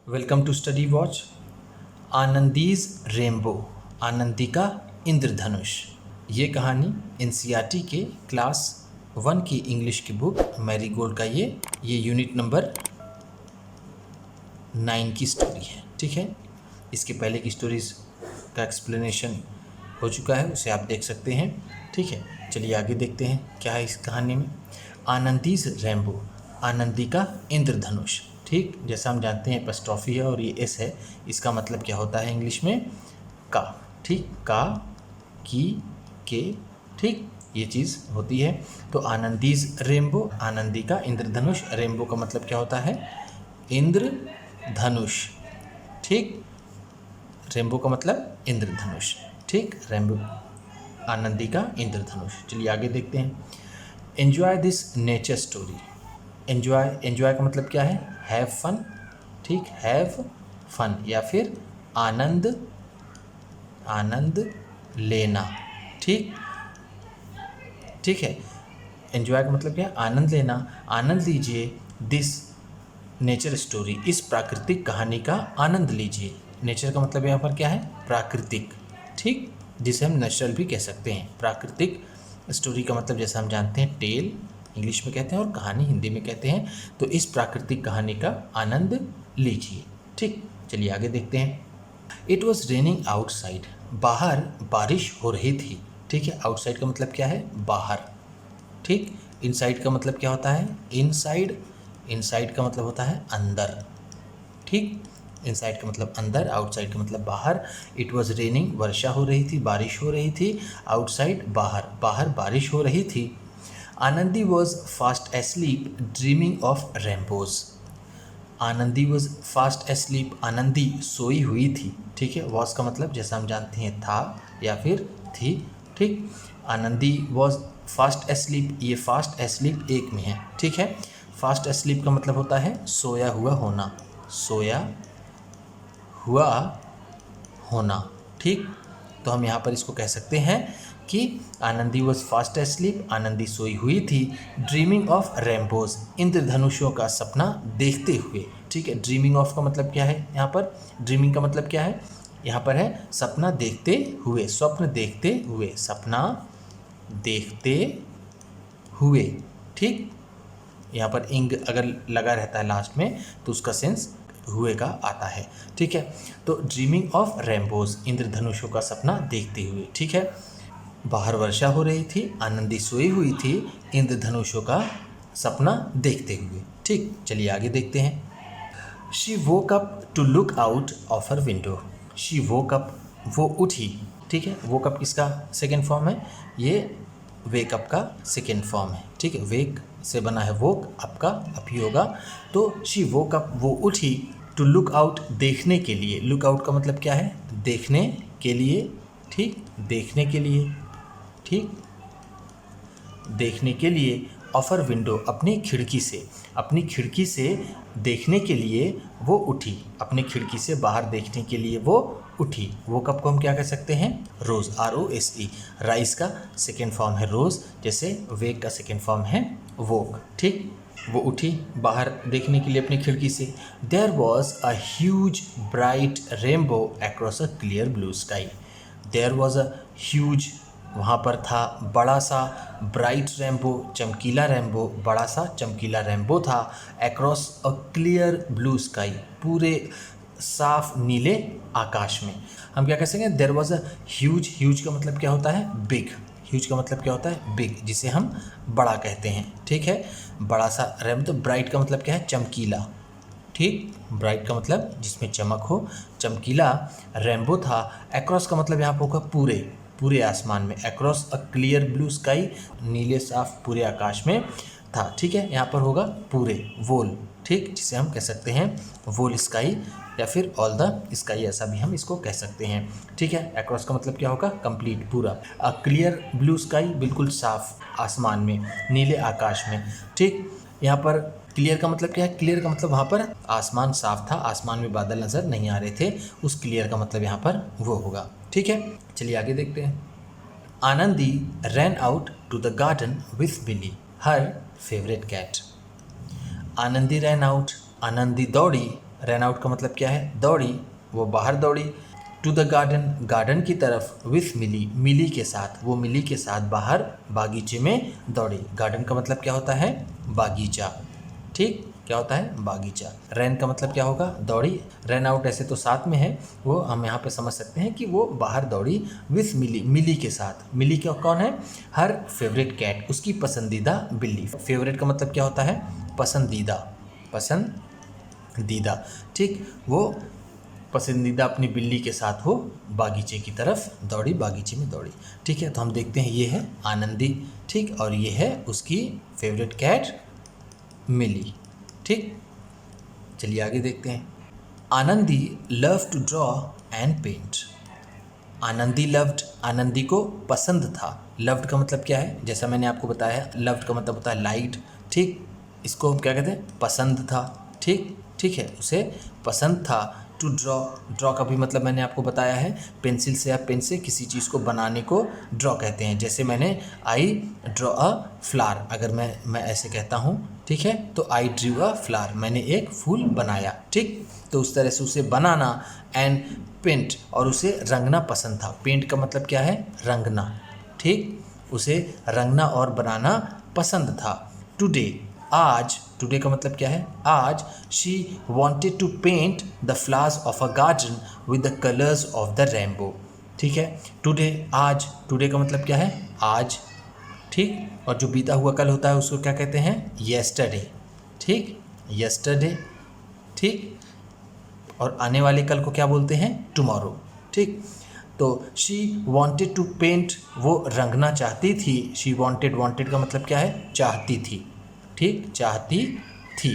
Welcome to study watch. Anandi's rainbow, Anandi का इंद्रधनुष। ये कहानी एनसीईआरटी के क्लास 1 की इंग्लिश की बुक मैरीगोल्ड का ये यूनिट नंबर 9 की स्टोरी है। ठीक है, इसके पहले की स्टोरीज का एक्सप्लेनेशन हो चुका है, उसे आप देख सकते हैं। ठीक है, चलिए आगे देखते हैं क्या है इस कहानी में। आनंदीज रेनबो, आनंदी का इंद्रधनुष। ठीक, जैसा हम जानते हैं एपस्ट्रॉफी है और ये एस है, इसका मतलब क्या होता है इंग्लिश में? का। ठीक, का, की, के, ठीक, ये चीज़ होती है। तो आनंदीज रेनबो, आनंदी का इंद्रधनुष। रेनबो का मतलब क्या होता है? इंद्रधनुष। ठीक, रेनबो का मतलब इंद्रधनुष। ठीक, रेनबो आनंदी का इंद्रधनुष। चलिए आगे देखते हैं। Enjoy this nature story. Enjoy का मतलब क्या है? Have fun. ठीक, हैव फन या फिर आनंद लेना। ठीक, ठीक है, एन्जॉय का मतलब क्या है? आनंद लेना। आनंद लीजिए दिस नेचर स्टोरी, इस प्राकृतिक कहानी का आनंद लीजिए। नेचर का मतलब यहाँ पर क्या है? प्राकृतिक। ठीक, जिसे हम नेचुरल भी कह सकते हैं। प्राकृतिक स्टोरी का मतलब जैसा हम जानते हैं टेल इंग्लिश में कहते हैं और कहानी हिंदी में कहते हैं। तो इस प्राकृतिक कहानी का आनंद लीजिए। ठीक, चलिए आगे देखते हैं। इट वॉज रेनिंग आउटसाइड, बाहर बारिश हो रही थी। ठीक है, आउटसाइड का मतलब क्या है? बाहर। ठीक, इनसाइड का मतलब क्या होता है? इनसाइड। इनसाइड का मतलब होता है अंदर। ठीक, इनसाइड का मतलब अंदर, आउटसाइड का मतलब बाहर। इट वॉज रेनिंग, वर्षा हो रही थी, बारिश हो रही थी। आउटसाइड, बाहर, बाहर बारिश हो रही थी। Anandi was fast asleep dreaming of rainbows. Anandi was fast asleep, Anandi सोई हुई थी। ठीक है, वॉज का मतलब जैसा हम जानते हैं था या फिर थी। ठीक, आनंदी वॉज फास्ट एस्लीप, ये फास्ट एस्लीप एक में है। ठीक है, फास्ट एस्लीप का मतलब होता है सोया हुआ होना, सोया हुआ होना। ठीक, तो हम यहाँ पर इसको कह सकते हैं कि Anandi was fast asleep, Anandi सोई हुई थी। ड्रीमिंग ऑफ रेनबोज, इंद्रधनुषों का सपना देखते हुए। ठीक है, ड्रीमिंग ऑफ का मतलब क्या है यहाँ पर? ड्रीमिंग का मतलब क्या है? यहाँ पर है सपना देखते हुए, स्वप्न देखते हुए, सपना देखते हुए। ठीक, यहाँ पर इंग अगर लगा रहता है लास्ट में तो उसका सेंस हुए का आता है। ठीक है, तो ड्रीमिंग ऑफ रेनबोज, इंद्रधनुषों का सपना देखते हुए। ठीक है, बाहर वर्षा हो रही थी, आनंदी सोई हुई थी इंद्रधनुषों का सपना देखते हुए। ठीक, चलिए आगे देखते हैं। She woke up to look out of her window. She woke up, वो उठी। ठीक है, वोक अप किसका सेकेंड फॉर्म है? ये वेकअप का सेकेंड फॉर्म है। ठीक है, वेक से बना है वोक, अप का अप ही होगा। तो शी वोक अप, वो उठी। टू लुक आउट, देखने के लिए। लुक आउट का मतलब क्या है? देखने के लिए। ठीक, देखने के लिए। ठीक, देखने के लिए। ऑफर विंडो, अपनी खिड़की से, अपनी खिड़की से देखने के लिए वो उठी। अपनी खिड़की से बाहर देखने के लिए वो उठी। वो कब को हम क्या कह सकते हैं? रोज़, ROSE। राइस का सेकेंड फॉर्म है रोज़, जैसे वेक का सेकेंड फॉर्म है वोक। ठीक, वो उठी बाहर देखने के लिए अपनी खिड़की से। There was a huge bright rainbow across a clear blue sky. There was a huge, वहाँ पर था बड़ा सा, ब्राइट रेनबो, चमकीला रेनबो, बड़ा सा चमकीला रेनबो था। Across a clear blue sky, पूरे साफ नीले आकाश में। हम क्या कह सकेंगे? There was a huge. Huge का मतलब क्या होता है? बिग। ह्यूज का मतलब क्या होता है? बिग, जिसे हम बड़ा कहते हैं। ठीक है, बड़ा सा रेनबो। तो ब्राइट का मतलब क्या है? चमकीला। ठीक, ब्राइट का मतलब जिसमें चमक हो, चमकीला रेनबो था। अक्रॉस का मतलब यहाँ पर होगा पूरे, पूरे आसमान में। Across a clear blue sky, नीले साफ पूरे आकाश में था। ठीक है, यहाँ पर होगा पूरे, वोल। ठीक, जिसे हम कह सकते हैं वोल स्काई या फिर ऑल द स्काई, ऐसा भी हम इसको कह सकते हैं। ठीक है, अक्रॉस का मतलब क्या होगा? कंप्लीट, पूरा। अ क्लियर ब्लू स्काई, बिल्कुल साफ आसमान में, नीले आकाश में। ठीक, यहाँ पर क्लियर का मतलब क्या है? क्लियर का मतलब वहाँ पर आसमान साफ था, आसमान में बादल नज़र नहीं आ रहे थे, उस क्लियर का मतलब यहाँ पर वो होगा। ठीक है, चलिए आगे देखते हैं। Anandi ran out to the garden with Billy, her favourite cat. Anandi ran out, Anandi दौड़ी, रन आउट का मतलब क्या है, दौड़ी, वो बाहर दौड़ी। टू द गार्डन, गार्डन की तरफ, विथ मिली, मिली के साथ, वो मिली के साथ बाहर बागीचे में दौड़ी। गार्डन का मतलब क्या होता है, बागीचा, ठीक, क्या होता है, बागीचा। रैन का मतलब क्या होगा, दौड़ी। रन आउट ऐसे तो साथ में है, वो हम यहाँ पे समझ सकते हैं कि वो बाहर दौड़ी विथ मिली, मिली के साथ। मिली क्या कौन है, हर फेवरेट कैट, उसकी पसंदीदा बिल्ली। फेवरेट का मतलब क्या होता है, पसंदीदा, पसंदीदा, ठीक। वो पसंदीदा अपनी बिल्ली के साथ वो बागीचे की तरफ दौड़ी, बागीचे में दौड़ी, ठीक है। तो हम देखते हैं ये है आनंदी, ठीक, और ये है उसकी फेवरेट कैट मिली, ठीक। चलिए आगे देखते हैं। Anandi love to draw and paint. Anandi loved, Anandi को पसंद था। लव्ड का मतलब क्या है, जैसा मैंने आपको बताया, लव्ड का मतलब होता है लाइट, ठीक। इसको हम क्या कहते हैं, पसंद था, ठीक, ठीक है, उसे पसंद था। टू ड्रॉ, ड्रॉ का भी मतलब मैंने आपको बताया है, पेंसिल से या पेन से किसी चीज़ को बनाने को ड्रॉ कहते हैं। जैसे मैंने आई ड्रॉ अ फ्लावर, अगर मैं ऐसे कहता हूँ, ठीक है, तो आई ड्रू अ फ्लावर, मैंने एक फूल बनाया, ठीक। तो उस तरह से उसे बनाना, एंड पेंट, और उसे रंगना पसंद था। पेंट का मतलब क्या है, रंगना, ठीक, उसे रंगना और बनाना पसंद था। टुडे, आज, टुडे का मतलब क्या है, आज। She wanted to paint the flowers of a garden with the colours of the rainbow, ठीक है। टुडे, आज, टुडे का मतलब क्या है, आज, ठीक। और जो बीता हुआ कल होता है उसको क्या कहते हैं, येस्टरडे, ठीक, येस्टरडे, ठीक। और आने वाले कल को क्या बोलते हैं, टुमारो, ठीक। तो शी वॉन्टेड टू पेंट, वो रंगना चाहती थी। शी वॉन्टेड, वॉन्टेड का मतलब क्या है, चाहती थी, ठीक, चाहती थी,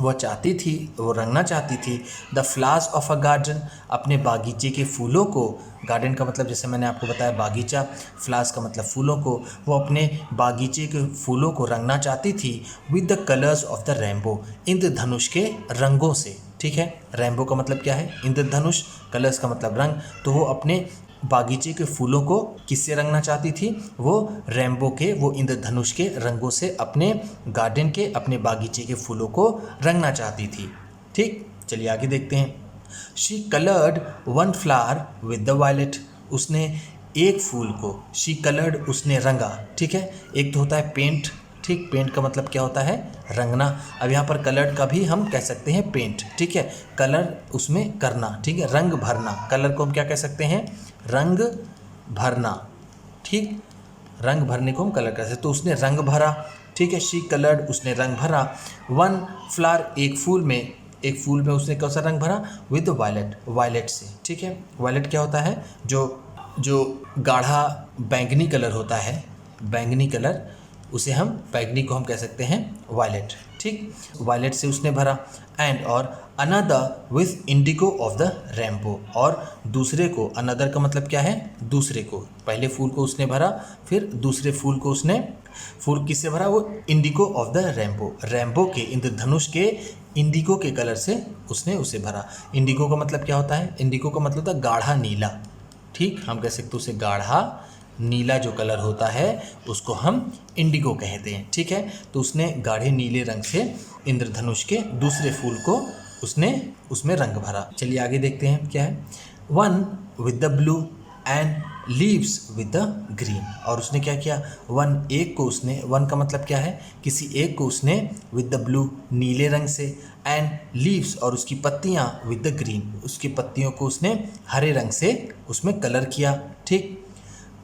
वो चाहती थी, वो रंगना चाहती थी। The flowers of a garden, अपने बागीचे के फूलों को। गार्डन का मतलब जैसे मैंने आपको बताया बागीचा, फ्लावर्स का मतलब फूलों को। वो अपने बागीचे के फूलों को रंगना चाहती थी with the colours of the rainbow, इंद्रधनुष के रंगों से, ठीक है। रेनबो का मतलब क्या है, इंद्रधनुष, कलर्स का मतलब रंग। तो वो अपने बागीचे के फूलों को किससे रंगना चाहती थी, वो रेनबो के, वो इंद्रधनुष के रंगों से अपने गार्डन के, अपने बागीचे के फूलों को रंगना चाहती थी, ठीक। चलिए आगे देखते हैं। She coloured one flower with the violet, उसने एक फूल को, शी कलर्ड, उसने रंगा, ठीक है। एक तो होता है पेंट, ठीक, पेंट का मतलब क्या होता है, रंगना। अब यहाँ पर कलर्ड का भी हम कह सकते हैं पेंट, ठीक है, कलर उसमें करना, ठीक है, रंग भरना। कलर को हम क्या कह सकते हैं, रंग भरना, ठीक, रंग भरने को हम कलर कहते हैं। तो उसने रंग भरा, ठीक है, शी कलर्ड, उसने रंग भरा। वन फ्लावर, एक फूल में, एक फूल में उसने कौन सा रंग भरा, विद वायलेट, वायलेट से, ठीक है। वायलेट क्या होता है, जो गाढ़ा बैंगनी कलर होता है, बैंगनी कलर, उसे हम, बैंगनी को हम कह सकते हैं वायलेट, ठीक, वायलेट से उसने भरा। एंड, और another with Indigo of the rainbow, और दूसरे को, अनदर का मतलब क्या है, दूसरे को। पहले फूल को उसने भरा, फिर दूसरे फूल को उसने, फूल किससे भरा, वो Indigo of the rainbow, rainbow के, इंद्रधनुष के इंडिगो के कलर से उसने उसे भरा। इंडिगो का मतलब क्या होता है, इंडिगो का मतलब होता है गाढ़ा नीला, ठीक, हम कह सकते उसे गाढ़ा नीला जो कलर होता है उसको हम इंडिगो कहते हैं, ठीक है। तो उसने गाढ़े नीले रंग से इंद्रधनुष के दूसरे फूल को उसने उसमें रंग भरा। चलिए आगे देखते हैं क्या है। One with the blue and leaves with the green, और उसने क्या किया, वन, एक को उसने, वन का मतलब क्या है, किसी एक को उसने, विद द ब्लू, नीले रंग से, एंड लीव्स, और उसकी पत्तियाँ, विद द ग्रीन, उसकी पत्तियों को उसने हरे रंग से उसमें कलर किया, ठीक।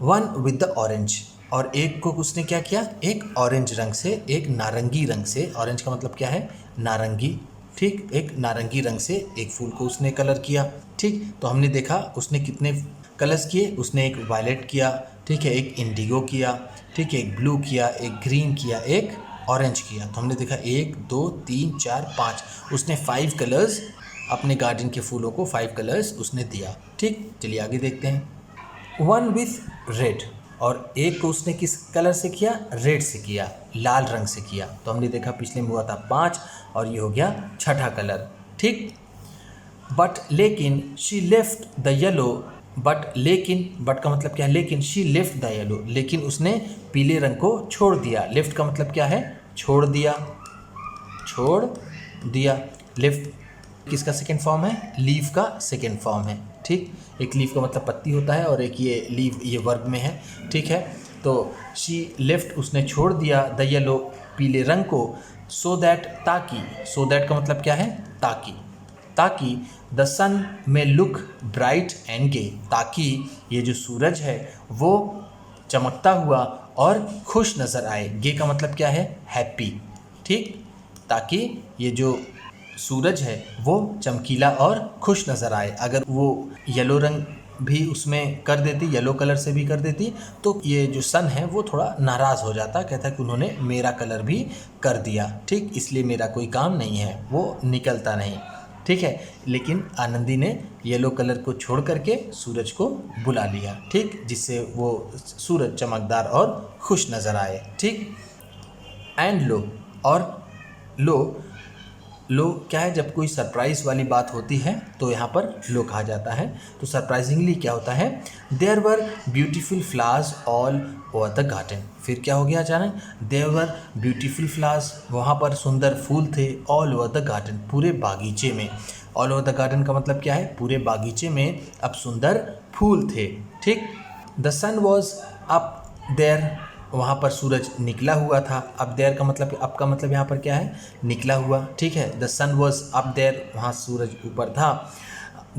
वन विद द ऑरेंज, और एक को उसने क्या किया, एक ऑरेंज रंग से, एक नारंगी रंग से, ऑरेंज का मतलब क्या है, नारंगी, ठीक, एक नारंगी रंग से एक फूल को उसने कलर किया, ठीक। तो हमने देखा उसने कितने कलर्स किए, उसने एक वायलेट किया, ठीक है, एक इंडिगो किया, ठीक है, एक ब्लू किया, एक ग्रीन किया, एक ऑरेंज किया। तो हमने देखा 1 2 3 4 5, उसने 5 कलर्स, अपने गार्डन के फूलों को 5 कलर्स उसने दिया, ठीक। चलिए आगे देखते हैं। वन विथ रेड, और एक को उसने किस कलर से किया, रेड से किया, लाल रंग से किया। तो हमने देखा पिछले में हुआ था 5, और ये हो गया छठा कलर, ठीक। बट लेकिन she left the yellow, but लेकिन, बट का मतलब क्या है, लेकिन, शी लेफ्ट द येलो, लेकिन उसने पीले रंग को छोड़ दिया। लेफ्ट का मतलब क्या है, छोड़ दिया, छोड़ दिया, लेफ्ट, किसका सेकेंड फॉर्म है? लीफ का सेकेंड फॉर्म है। ठीक, एक लीफ का मतलब पत्ती होता है और एक ये लीव ये वर्ब में है। ठीक है, तो शी लेफ्ट उसने छोड़ दिया द येलो पीले रंग को, सो दैट ताकि, सो दैट का मतलब क्या है? ताकि, ताकि द सन में लुक ब्राइट एंड गे, ताकि ये जो सूरज है वो चमकता हुआ और खुश नज़र आए। गे का मतलब क्या है? हैप्पी। ठीक, ताकि ये जो सूरज है वो चमकीला और खुश नज़र आए। अगर वो येलो रंग भी उसमें कर देती, येलो कलर से भी कर देती, तो ये जो सन है वो थोड़ा नाराज़ हो जाता, कहता कि उन्होंने मेरा कलर भी कर दिया। ठीक, इसलिए मेरा कोई काम नहीं है, वो निकलता नहीं। ठीक है, लेकिन आनंदी ने येलो कलर को छोड़ करके सूरज को बुला लिया। ठीक, जिससे वो सूरज चमकदार और खुश नज़र आए। ठीक, एंड लो, और लो क्या है? जब कोई सरप्राइज़ वाली बात होती है तो यहाँ पर लो कहा जाता है। तो सरप्राइजिंगली क्या होता है? There were beautiful flowers all over the garden. फिर क्या हो गया अचानक? देयर वर ब्यूटीफुल फ्लावर्स, वहाँ पर सुंदर फूल थे, ऑल ओवर द गार्डन, पूरे बागीचे में। ऑल ओवर द गार्डन का मतलब क्या है? पूरे बागीचे में अब सुंदर फूल थे। ठीक, the sun was up there, वहाँ पर सूरज निकला हुआ था। अब देयर का मतलब, अब का मतलब यहाँ पर क्या है? निकला हुआ। ठीक है, the sun was up there, वहाँ सूरज ऊपर था।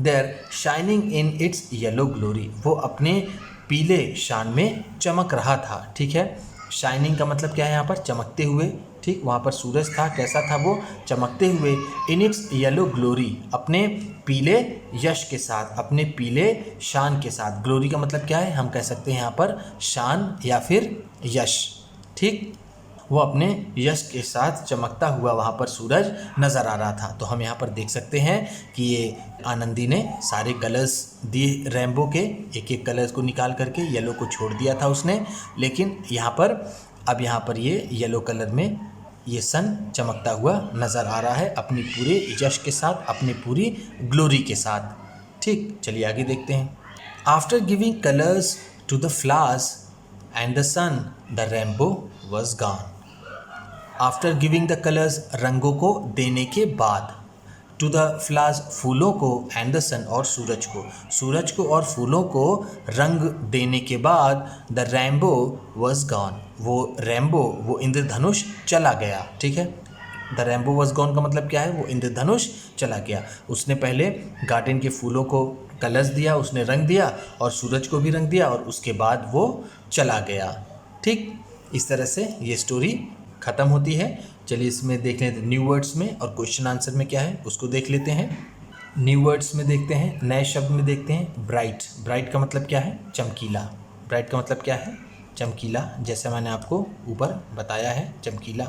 There shining in its yellow glory, वो अपने पीले शान में चमक रहा था। ठीक है, शाइनिंग का मतलब क्या है? यहाँ पर चमकते हुए। ठीक, वहाँ पर सूरज था, कैसा था वो? चमकते हुए। इन इट्स येलो ग्लोरी, अपने पीले यश के साथ, अपने पीले शान के साथ। ग्लोरी का मतलब क्या है? हम कह सकते हैं यहाँ पर शान या फिर यश। ठीक, वो अपने यश के साथ चमकता हुआ वहाँ पर सूरज नज़र आ रहा था। तो हम यहाँ पर देख सकते हैं कि ये आनंदी ने सारे कलर्स दिए रेनबो के, एक एक कलर्स को निकाल करके, येलो को छोड़ दिया था उसने। लेकिन यहाँ पर अब यहाँ पर ये येलो कलर में ये सन चमकता हुआ नज़र आ रहा है अपनी पूरे यश के साथ, अपनी पूरी ग्लोरी के साथ। ठीक, चलिए आगे देखते हैं। After giving colours to the flowers and the sun, the rainbow was gone. After giving the colours, रंगों को देने के बाद, टू द फ्लावर्स, फूलों को, एंड द सन, और सूरज को और फूलों को रंग देने के बाद, द रेनबो वॉज गॉन, वो रेनबो, वो इंद्रधनुष चला गया। ठीक है, द रेनबो वॉज गॉन का मतलब क्या है? वो इंद्रधनुष चला गया। उसने पहले गार्डन के फूलों को कलर्स दिया, उसने रंग दिया, और सूरज को भी रंग दिया, और उसके बाद वो चला गया। ठीक, इस तरह से ये स्टोरी ख़त्म होती है। चलिए इसमें देख लेते हैं न्यू वर्ड्स में, और क्वेश्चन आंसर में क्या है उसको देख लेते हैं। न्यू वर्ड्स में देखते हैं, नए शब्द में देखते हैं। ब्राइट, ब्राइट का मतलब क्या है? चमकीला। ब्राइट का मतलब क्या है? चमकीला, जैसे मैंने आपको ऊपर बताया है, चमकीला।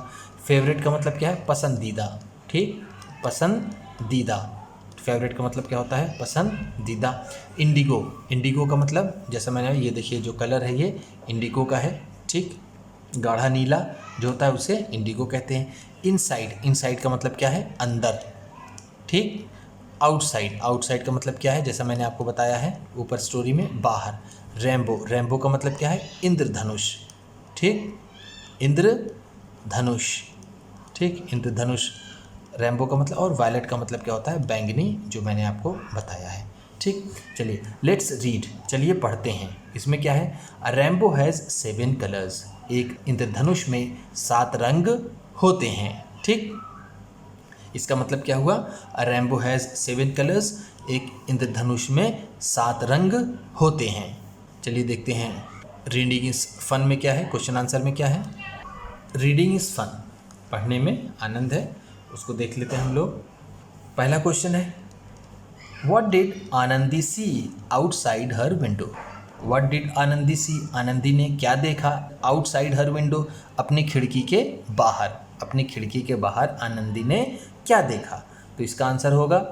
फेवरेट का मतलब क्या है? पसंदीदा। ठीक, पसंदीदा। फेवरेट का मतलब क्या होता है? पसंदीदा। इंडिगो, इंडिगो का मतलब, जैसा मैंने, ये देखिए जो कलर है ये इंडिगो का है। ठीक, गाढ़ा नीला जो होता है उसे इंडिगो कहते हैं। इनसाइड, इनसाइड का मतलब क्या है? अंदर। ठीक, आउटसाइड, आउटसाइड का मतलब क्या है? जैसा मैंने आपको बताया है ऊपर स्टोरी में, बाहर। रेनबो, रेनबो का मतलब क्या है? इंद्रधनुष। ठीक, इंद्रधनुष। ठीक, इंद्रधनुष रेनबो का मतलब। और वायलेट का मतलब क्या होता है? बैंगनी, जो मैंने आपको बताया है। ठीक, चलिए लेट्स रीड, चलिए पढ़ते हैं। इसमें क्या है? अ रेनबो हैज़ 7 कलर्स, एक इंद्रधनुष में 7 रंग होते हैं। ठीक, इसका मतलब क्या हुआ? अ रेनबो हैज़ 7 कलर्स, एक इंद्रधनुष में 7 रंग होते हैं। चलिए देखते हैं रीडिंग इज फन में क्या है, क्वेश्चन आंसर में क्या है। रीडिंग इज फन, पढ़ने में आनंद है, उसको देख लेते हैं हम लोग। पहला क्वेश्चन है, what did Anandi see outside her window. What did Anandi see, Anandi ने क्या देखा? आउटसाइड हर विंडो, अपनी खिड़की के बाहर, अपनी खिड़की के बाहर आनंदी ने क्या देखा? तो इसका आंसर होगा,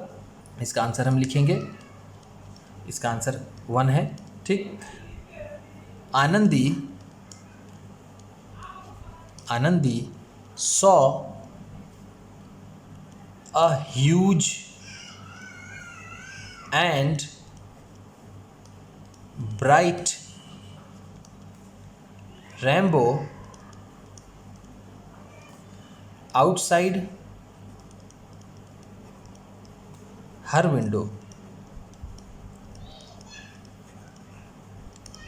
इसका आंसर हम लिखेंगे, इसका आंसर 1 है। ठीक, Anandi, Anandi saw a huge and bright rainbow outside her window,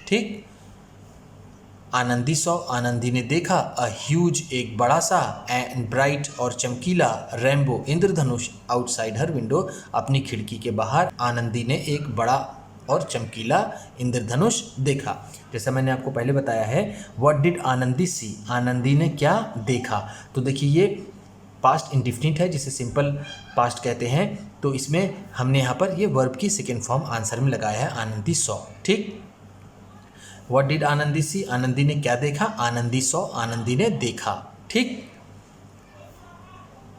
ठीक। आनंदी सॉ, आनंदी ने देखा, अ ह्यूज, एक बड़ा सा, एंड ब्राइट और चमकीला, रेनबो, इंद्रधनुष, आउटसाइड हर विंडो, अपनी खिड़की के बाहर आनंदी ने एक बड़ा और चमकीला इंद्रधनुष देखा। जैसा मैंने आपको पहले बताया है, what did Anandi see, Anandi ने क्या देखा। तो देखिए ये पास्ट इंडिफिनिट है जिसे सिंपल पास्ट कहते हैं, तो इसमें हमने यहाँ पर ये वर्ब की सेकेंड फॉर्म आंसर में लगाया है, आनंदी सॉ, ठीक। What did Anandi see, Anandi ने क्या देखा, आनंदी सॉ, आनंदी ने देखा, ठीक।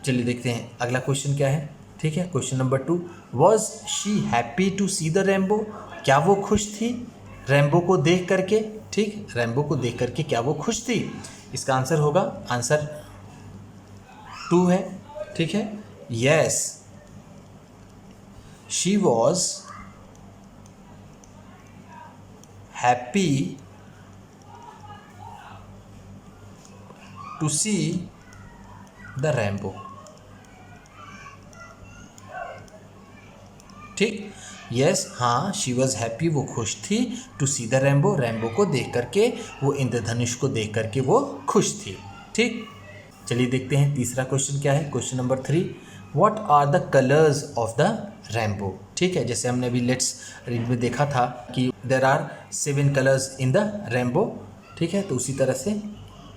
चलिए देखते हैं अगला क्वेश्चन क्या है, ठीक है। Question number 2, was she happy to see the rainbow, क्या वो खुश थी रेनबो को देख करके, ठीक। रेनबो को देख करके क्या वो खुश थी। इसका आंसर होगा, आंसर 2 है, ठीक है। Yes, she was happy to see the rainbow, ठीक। यस, हाँ, शी वॉज हैप्पी, वो खुश थी, to see the rainbow, rainbow को देख करके, वो इंद्रधनुष को देख करके वो खुश थी, ठीक। चलिए देखते हैं तीसरा क्वेश्चन क्या है। Question number 3, what are the colours of the rainbow, ठीक है। जैसे हमने अभी लेट्स रीड में देखा था कि there are 7 colours in the rainbow, ठीक है। तो उसी तरह से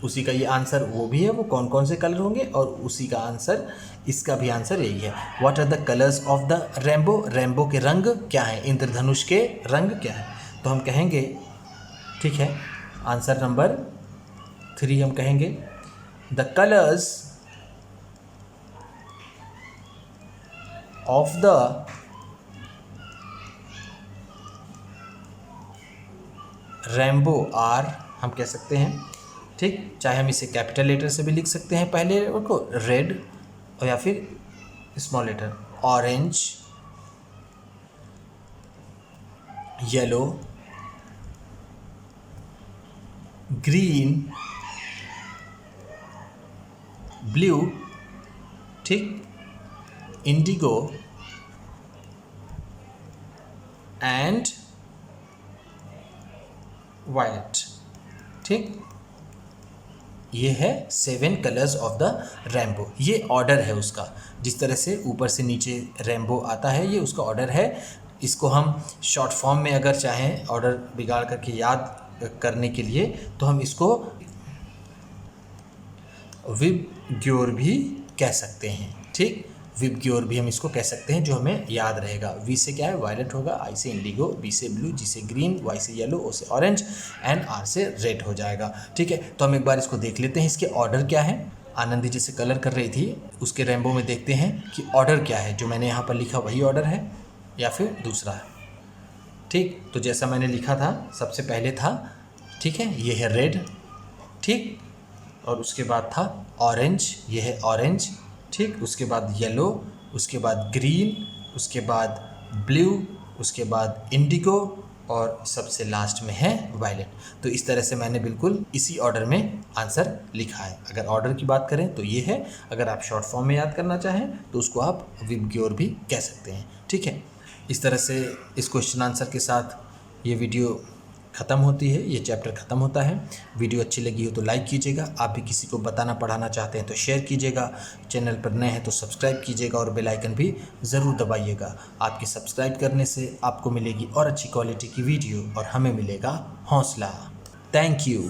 उसी का ये आंसर वो भी है, वो कौन कौन से कलर होंगे, और उसी का आंसर इसका भी आंसर यही है। What are the colours of the rainbow, rainbow के रंग क्या है, इंद्रधनुष के रंग क्या है। तो हम कहेंगे, ठीक है, आंसर नंबर 3 हम कहेंगे, the colours of the rainbow are, हम कह सकते हैं, ठीक। चाहे हम इसे कैपिटल लेटर से भी लिख सकते हैं पहले को, रेड, और या फिर small letter, orange, yellow, green, blue, ठीक, इंडिगो एंड वायलेट, ठीक। ये है 7 कलर्स ऑफ द रेनबो, ये ऑर्डर है उसका, जिस तरह से ऊपर से नीचे रेनबो आता है, ये उसका ऑर्डर है। इसको हम शॉर्ट फॉर्म में अगर चाहें ऑर्डर बिगाड़ करके याद करने के लिए, तो हम इसको विबग्योर भी कह सकते हैं, ठीक। विबग्योर भी हम इसको कह सकते हैं, जो हमें याद रहेगा। वी से क्या है, वायलेट होगा, आई से इंडिगो, बी से ब्लू, जी से ग्रीन, वाई से येलो, ओ से ऑरेंज, एंड आर से रेड हो जाएगा, ठीक है। तो हम एक बार इसको देख लेते हैं, इसके ऑर्डर क्या है। आनंदी जैसे कलर कर रही थी, उसके रेनबो में देखते हैं कि ऑर्डर क्या है, जो मैंने यहाँ पर लिखा वही ऑर्डर है या फिर दूसरा है, ठीक। तो जैसा मैंने लिखा था, सबसे पहले था, ठीक है, ये है रेड, ठीक, और उसके बाद था ऑरेंज, ये है ऑरेंज, ठीक। उसके बाद येलो, उसके बाद ग्रीन, उसके बाद ब्लू, उसके बाद इंडिगो, और सबसे लास्ट में है वायलेट। तो इस तरह से मैंने बिल्कुल इसी ऑर्डर में आंसर लिखा है। अगर ऑर्डर की बात करें तो ये है, अगर आप शॉर्ट फॉर्म में याद करना चाहें तो उसको आप विबग्योर भी कह सकते हैं, ठीक है। इस तरह से इस क्वेश्चन आंसर के साथ ये वीडियो ख़त्म होती है, ये चैप्टर ख़त्म होता है। वीडियो अच्छी लगी हो तो लाइक कीजिएगा, आप भी किसी को बताना पढ़ाना चाहते हैं तो शेयर कीजिएगा, चैनल पर नए हैं तो सब्सक्राइब कीजिएगा और बेल आइकन भी ज़रूर दबाइएगा। आपके सब्सक्राइब करने से आपको मिलेगी और अच्छी क्वालिटी की वीडियो और हमें मिलेगा हौसला। Thank you.